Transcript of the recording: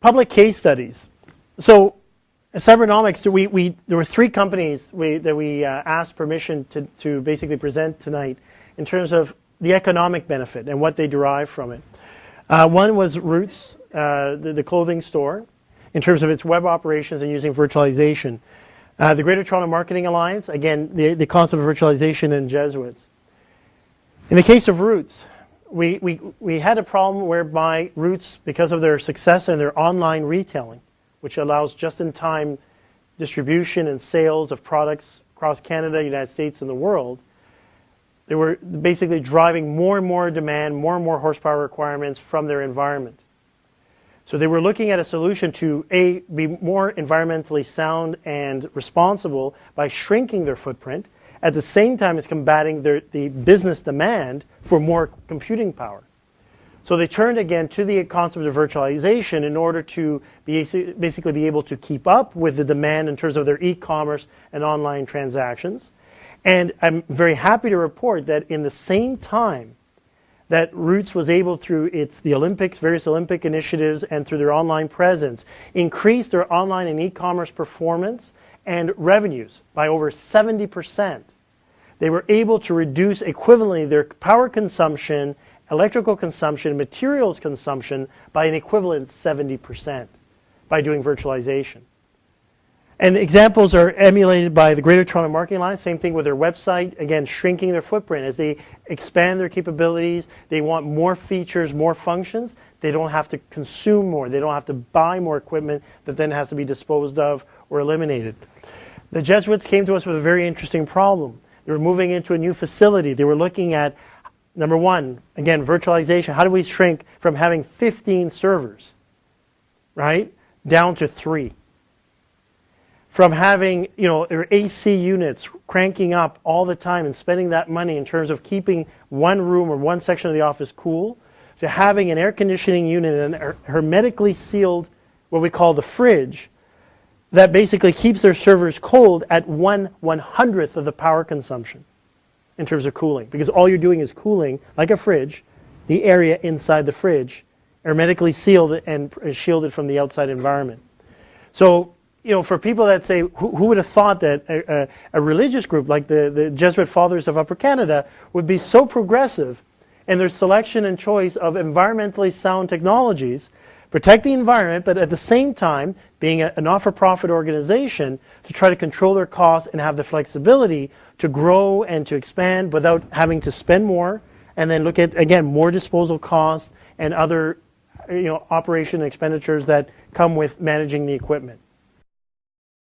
public case studies. So at Cybernomics, there were 3 companies that we asked permission to basically present tonight in terms of the economic benefit and what they derive from it. One was Roots, the clothing store, in terms of its web operations and using virtualization. The Greater Toronto Marketing Alliance, again, the concept of virtualization and Jesuits. In the case of Roots, we had a problem whereby Roots, because of their success in their online retailing, which allows just-in-time distribution and sales of products across Canada, United States, and the world, they were basically driving more and more demand, more and more horsepower requirements from their environment. So they were looking at a solution to, A, be more environmentally sound and responsible by shrinking their footprint, at the same time as combating the business demand for more computing power. So they turned again to the concept of virtualization in order to basically be able to keep up with the demand in terms of their e-commerce and online transactions. And I'm very happy to report that in the same time that Roots was able, through the Olympics, various Olympic initiatives, and through their online presence, increase their online and e-commerce performance and revenues by over 70%. They were able to reduce equivalently their power consumption, electrical consumption, materials consumption by an equivalent 70% by doing virtualization. And the examples are emulated by the Greater Toronto Marketing Alliance. Same thing with their website. Again, shrinking their footprint. As they expand their capabilities, they want more features, more functions. They don't have to consume more. They don't have to buy more equipment that then has to be disposed of or eliminated. The Jesuits came to us with a very interesting problem. They were moving into a new facility. They were looking at, number one, again, virtualization. How do we shrink from having 15 servers, right, down to 3? From having, their AC units cranking up all the time and spending that money in terms of keeping one room or one section of the office cool, to having an air conditioning unit and a hermetically sealed, what we call the fridge, that basically keeps their servers cold at 1/100th of the power consumption in terms of cooling. Because all you're doing is cooling, like a fridge, the area inside the fridge, hermetically sealed and shielded from the outside environment. So, for people that say, who would have thought that a religious group like the Jesuit Fathers of Upper Canada would be so progressive in their selection and choice of environmentally sound technologies, protect the environment, but at the same time, being a not-for-profit organization, to try to control their costs and have the flexibility to grow and to expand without having to spend more, and then look at, again, more disposal costs and other operation expenditures that come with managing the equipment.